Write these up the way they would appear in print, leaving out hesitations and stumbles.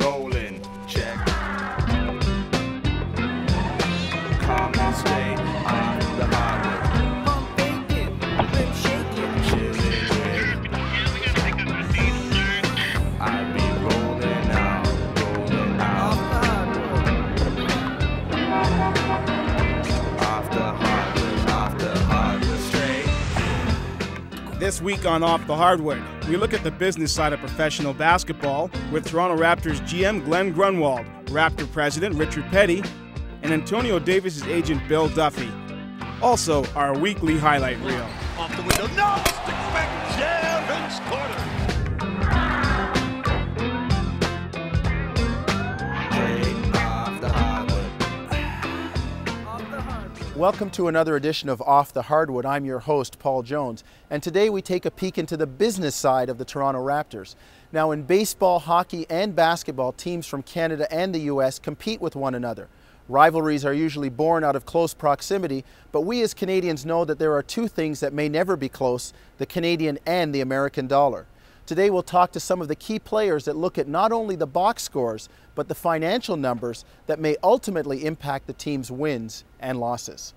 rolling, check. Calm and stay on the hardwood. Pump bacon, rib shaking, chillin' with. I be rolling out off the hardwood straight. This week on Off the Hardwood, we look at the business side of professional basketball with Toronto Raptors GM Glen Grunwald, Raptor President Richard Peddie, and Antonio Davis' agent Bill Duffy. Also, our weekly highlight reel. Off the window, no! Sticks back, jam, and scored. Welcome to another edition of Off the Hardwood. I'm your host, Paul Jones, and today we take a peek into the business side of the Toronto Raptors. Now, in baseball, hockey, and basketball, teams from Canada and the US compete with one another. Rivalries are usually born out of close proximity, but we as Canadians know that there are two things that may never be close: the Canadian and the American dollar. Today we'll talk to some of the key players that look at not only the box scores, but the financial numbers that may ultimately impact the team's wins and losses.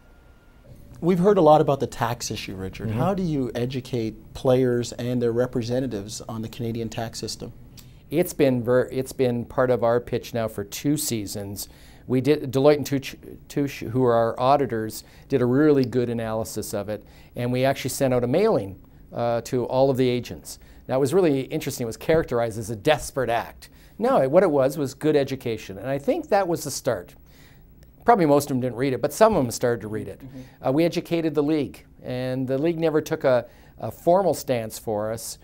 We've heard a lot about the tax issue, Richard. How do you educate players and their representatives on the Canadian tax system? It's been part of our pitch now for 2 seasons. We did, Deloitte and Touche, who are our auditors, did a really good analysis of it, and we actually sent out a mailing to all of the agents. Now, it was really interesting. It was characterized as a desperate act. No, what it was good education, and I think that was the start. Probably most of them didn't read it, but some of them started to read it. We educated the league, and the league never took a formal stance for us,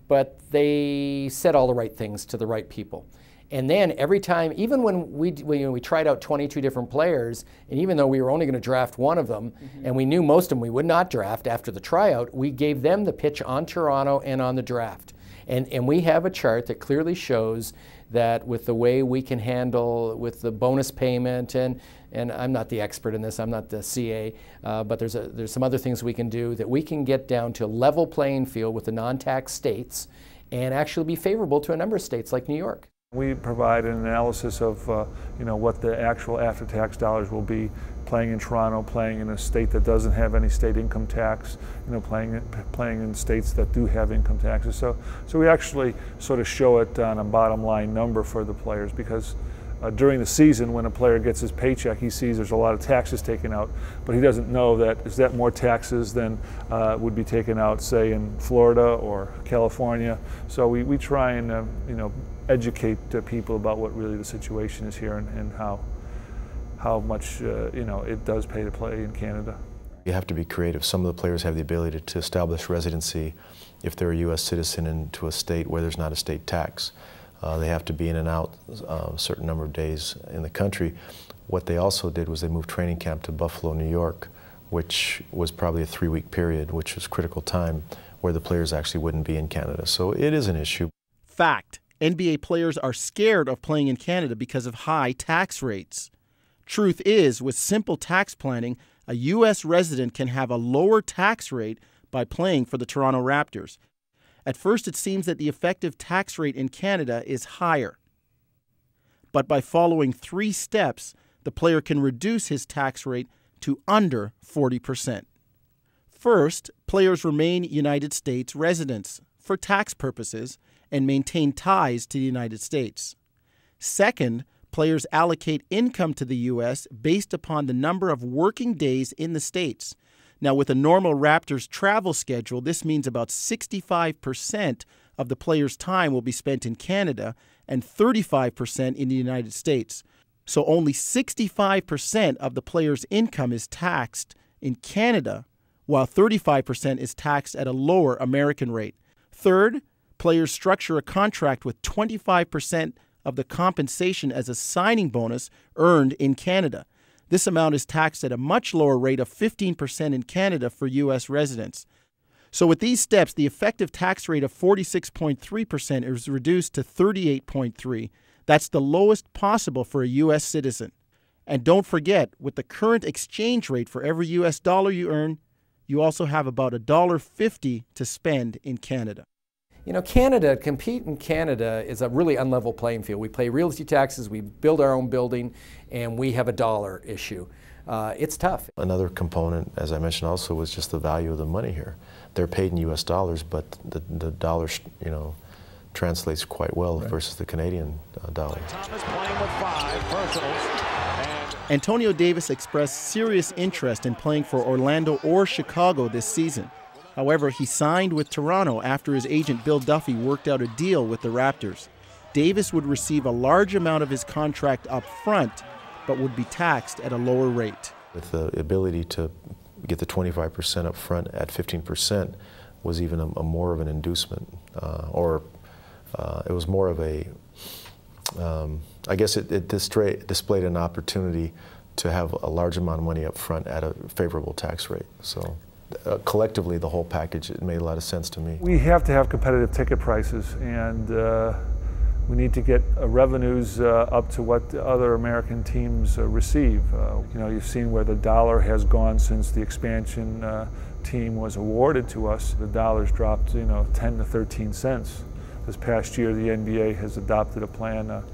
but they said all the right things to the right people. And then every time, even when we tried out 22 different players, and even though we were only going to draft one of them, and we knew most of them we would not draft after the tryout, we gave them the pitch on Toronto and on the draft. And we have a chart that clearly shows that with the way we can handle with the bonus payment, and I'm not the expert in this, I'm not the CA, but there's some other things we can do that we can get down to a level playing field with the non-tax states and actually be favorable to a number of states like New York. We provide an analysis of what the actual after-tax dollars will be playing in Toronto, playing in a state that doesn't have any state income tax, playing in states that do have income taxes. So we actually sort of show it on a bottom line number for the players, because during the season when a player gets his paycheck, he sees there's a lot of taxes taken out, but he doesn't know that is that more taxes than would be taken out, say, in Florida or California. So we try and educate people about what really the situation is here and how much it does pay to play in Canada. You have to be creative. Some of the players have the ability to establish residency if they're a U.S. citizen into a state where there's not a state tax. They have to be in and out a certain number of days in the country. What they also did was they moved training camp to Buffalo, New York, which was probably a 3-week period, which was critical time where the players actually wouldn't be in Canada. So it is an issue. Fact: NBA players are scared of playing in Canada because of high tax rates. Truth is, with simple tax planning, a U.S. resident can have a lower tax rate by playing for the Toronto Raptors. At first, it seems that the effective tax rate in Canada is higher. But by following 3 steps, the player can reduce his tax rate to under 40%. First, players remain United States residents for tax purposes and maintain ties to the United States. Second, players allocate income to the U.S. based upon the number of working days in the States. Now, with a normal Raptors travel schedule, this means about 65% of the player's time will be spent in Canada and 35% in the United States. So only 65% of the player's income is taxed in Canada, while 35% is taxed at a lower American rate. Third, players structure a contract with 25% of the compensation as a signing bonus earned in Canada. This amount is taxed at a much lower rate of 15% in Canada for U.S. residents. So with these steps, the effective tax rate of 46.3% is reduced to 38.3%. That's the lowest possible for a U.S. citizen. And don't forget, with the current exchange rate for every U.S. dollar you earn, you also have about $1.50 to spend in Canada. You know, Canada, compete in Canada is a really unlevel playing field. We pay realty taxes, we build our own building, and we have a dollar issue. It's tough. Another component, as I mentioned also, was just the value of the money here. They're paid in U.S. dollars, but the dollar, you know, translates quite well versus the Canadian dollar. Thomas playing with 5 personals. Antonio Davis expressed serious interest in playing for Orlando or Chicago this season. However, he signed with Toronto after his agent Bill Duffy worked out a deal with the Raptors. Davis would receive a large amount of his contract up front, but would be taxed at a lower rate. With the ability to get the 25% up front at 15% was even a more of an inducement, it was more of a, I guess it displayed an opportunity to have a large amount of money up front at a favorable tax rate. So collectively, the whole package, it made a lot of sense to me. We have to have competitive ticket prices, and we need to get revenues up to what the other American teams receive. You know, you've seen where the dollar has gone since the expansion team was awarded to us. The dollar's dropped, you know, 10 to 13 cents. This past year, the NBA has adopted a plan,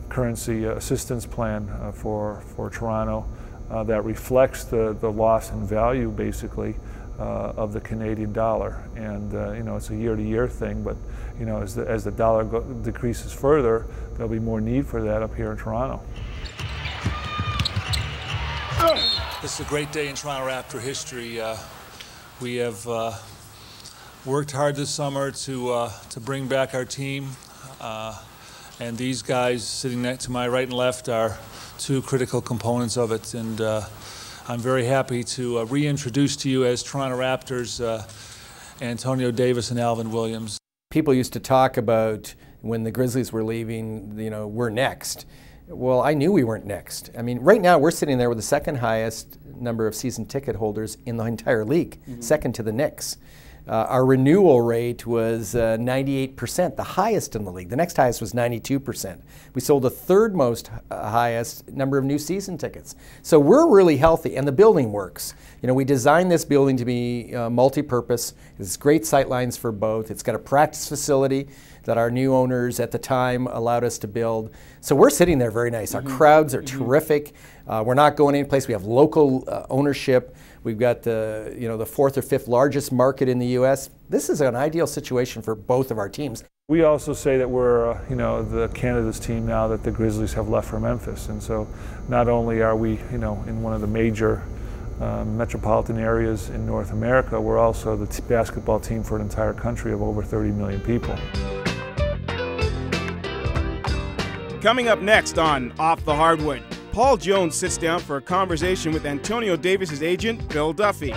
currency assistance plan for Toronto that reflects the loss in value, basically, of the Canadian dollar. And you know, it's a year-to-year thing, but you know, as the dollar decreases further, there'll be more need for that up here in Toronto. This is a great day in Toronto Raptor history. We have worked hard this summer to bring back our team, and these guys sitting next to my right and left are 2 critical components of it. And I'm very happy to reintroduce to you as Toronto Raptors Antonio Davis and Alvin Williams. People used to talk about when the Grizzlies were leaving, you know, we're next. Well, I knew we weren't next. I mean, right now we're sitting there with the 2nd highest number of season ticket holders in the entire league, second to the Knicks. Our renewal rate was 98%, the highest in the league. The next highest was 92%. We sold the 3rd most highest number of new season tickets. So we're really healthy, and the building works. You know, we designed this building to be multi-purpose. It's great sight lines for both. It's got a practice facility that our new owners at the time allowed us to build. So we're sitting there very nice. Our crowds are terrific. We're not going anyplace. We have local ownership. We've got the 4th or 5th largest market in the U.S. This is an ideal situation for both of our teams. We also say that we're, the Canada's team now that the Grizzlies have left for Memphis, and so not only are we, in one of the major metropolitan areas in North America, we're also the basketball team for an entire country of over 30 million people. Coming up next on Off the Hardwood, Paul Jones sits down for a conversation with Antonio Davis's agent, Bill Duffy.